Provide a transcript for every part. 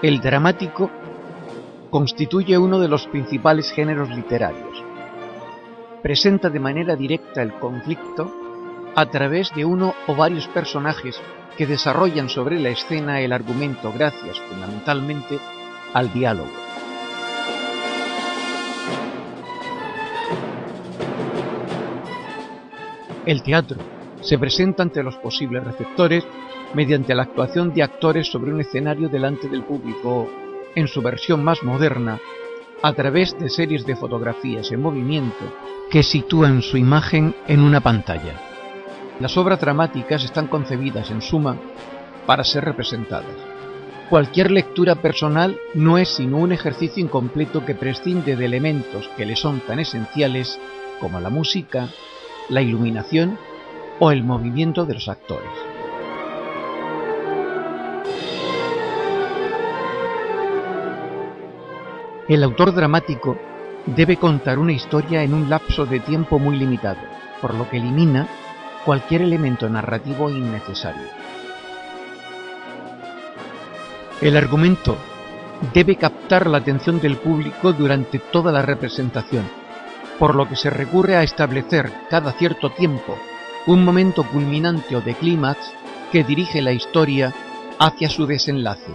El dramático constituye uno de los principales géneros literarios. Presenta de manera directa el conflicto a través de uno o varios personajes que desarrollan sobre la escena el argumento gracias fundamentalmente al diálogo. El teatro se presenta ante los posibles receptores mediante la actuación de actores sobre un escenario delante del público, en su versión más moderna, a través de series de fotografías en movimiento que sitúan su imagen en una pantalla. Las obras dramáticas están concebidas, en suma, para ser representadas. Cualquier lectura personal no es sino un ejercicio incompleto que prescinde de elementos que le son tan esenciales como la música, la iluminación o el movimiento de los actores. El autor dramático debe contar una historia en un lapso de tiempo muy limitado, por lo que elimina cualquier elemento narrativo innecesario. El argumento debe captar la atención del público durante toda la representación, por lo que se recurre a establecer cada cierto tiempo un momento culminante o de clímax que dirige la historia hacia su desenlace.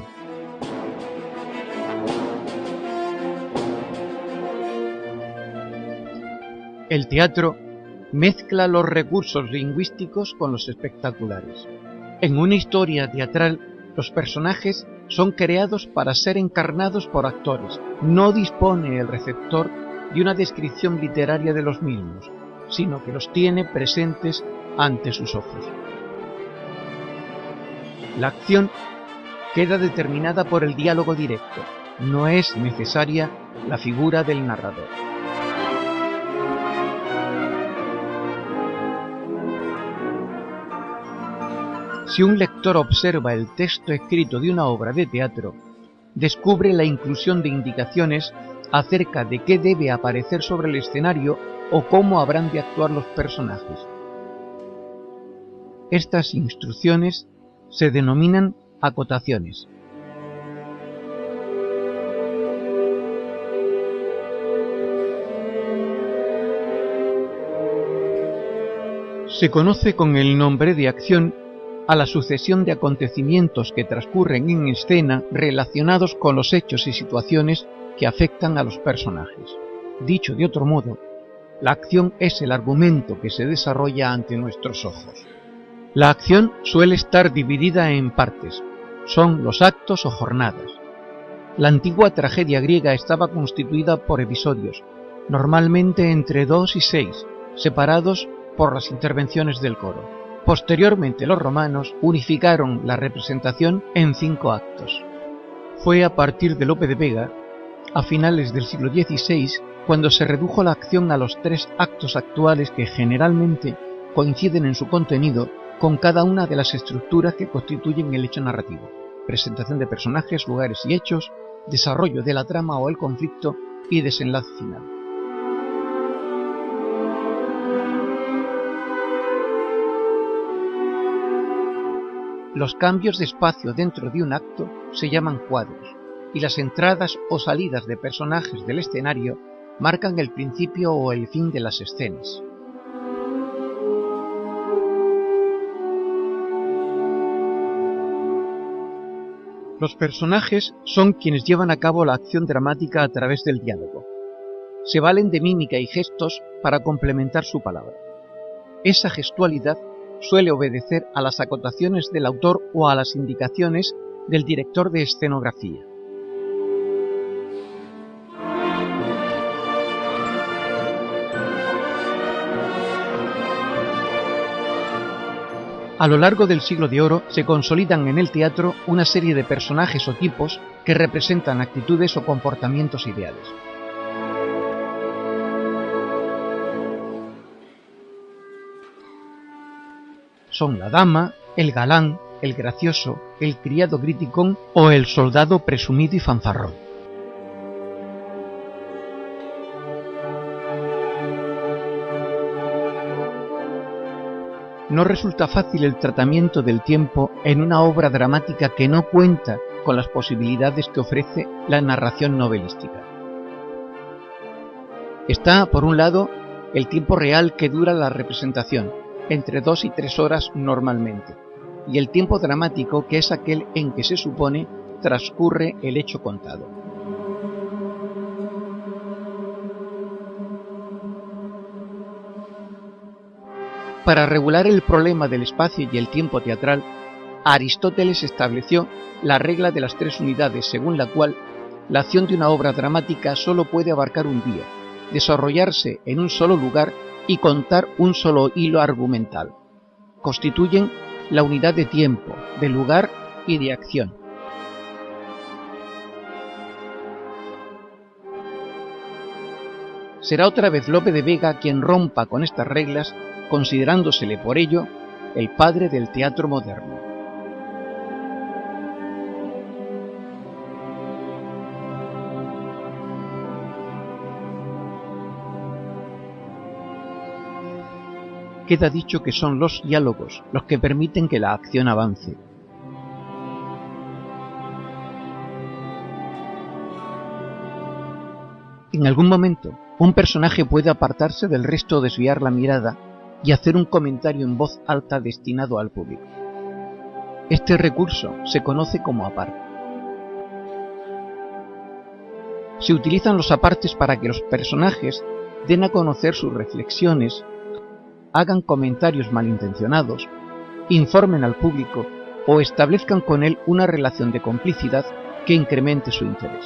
El teatro mezcla los recursos lingüísticos con los espectaculares. En una historia teatral, los personajes son creados para ser encarnados por actores. No dispone el receptor de una descripción literaria de los mismos, sino que los tiene presentes ante sus ojos. La acción queda determinada por el diálogo directo. No es necesaria la figura del narrador. Si un lector observa el texto escrito de una obra de teatro, descubre la inclusión de indicaciones acerca de qué debe aparecer sobre el escenario o cómo habrán de actuar los personajes. Estas instrucciones se denominan acotaciones. Se conoce con el nombre de acción a la sucesión de acontecimientos que transcurren en escena relacionados con los hechos y situaciones que afectan a los personajes. Dicho de otro modo, la acción es el argumento que se desarrolla ante nuestros ojos. La acción suele estar dividida en partes, son los actos o jornadas. La antigua tragedia griega estaba constituida por episodios, normalmente entre 2 y 6, separados por las intervenciones del coro. Posteriormente los romanos unificaron la representación en 5 actos. Fue a partir de Lope de Vega, a finales del siglo XVI, cuando se redujo la acción a los 3 actos actuales que generalmente coinciden en su contenido con cada una de las estructuras que constituyen el hecho narrativo: presentación de personajes, lugares y hechos, desarrollo de la trama o el conflicto y desenlace final. Los cambios de espacio dentro de un acto se llaman cuadros, y las entradas o salidas de personajes del escenario marcan el principio o el fin de las escenas. Los personajes son quienes llevan a cabo la acción dramática a través del diálogo. Se valen de mímica y gestos para complementar su palabra. Esa gestualidad suele obedecer a las acotaciones del autor o a las indicaciones del director de escenografía. A lo largo del Siglo de Oro se consolidan en el teatro una serie de personajes o tipos que representan actitudes o comportamientos ideales. Son la dama, el galán, el gracioso, el criado criticón o el soldado presumido y fanfarrón. No resulta fácil el tratamiento del tiempo en una obra dramática que no cuenta con las posibilidades que ofrece la narración novelística. Está, por un lado, el tiempo real que dura la representación, entre 2 y 3 horas normalmente, y el tiempo dramático, que es aquel en que se supone transcurre el hecho contado. Para regular el problema del espacio y el tiempo teatral, Aristóteles estableció la regla de las 3 unidades, según la cual la acción de una obra dramática solo puede abarcar un día, desarrollarse en un solo lugar y contar un solo hilo argumental. Constituyen la unidad de tiempo, de lugar y de acción. Será otra vez Lope de Vega quien rompa con estas reglas, considerándosele por ello el padre del teatro moderno. Queda dicho que son los diálogos los que permiten que la acción avance. En algún momento, un personaje puede apartarse del resto o desviar la mirada y hacer un comentario en voz alta destinado al público. Este recurso se conoce como aparte. Se utilizan los apartes para que los personajes den a conocer sus reflexiones, hagan comentarios malintencionados, informen al público o establezcan con él una relación de complicidad que incremente su interés.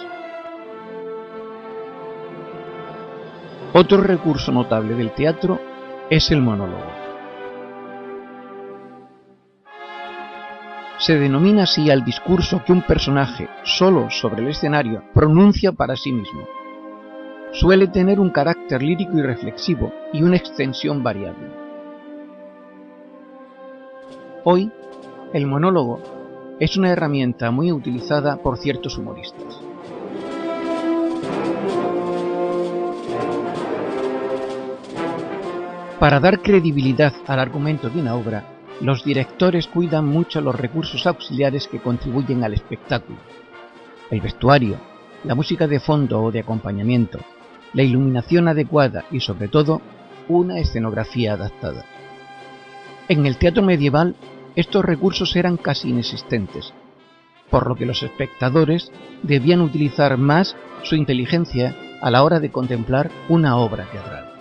Otro recurso notable del teatro es el monólogo. Se denomina así al discurso que un personaje, solo sobre el escenario, pronuncia para sí mismo. Suele tener un carácter lírico y reflexivo y una extensión variable. Hoy, el monólogo es una herramienta muy utilizada por ciertos humoristas. Para dar credibilidad al argumento de una obra, los directores cuidan mucho los recursos auxiliares que contribuyen al espectáculo: el vestuario, la música de fondo o de acompañamiento, la iluminación adecuada y, sobre todo, una escenografía adaptada. En el teatro medieval, estos recursos eran casi inexistentes, por lo que los espectadores debían utilizar más su inteligencia a la hora de contemplar una obra teatral.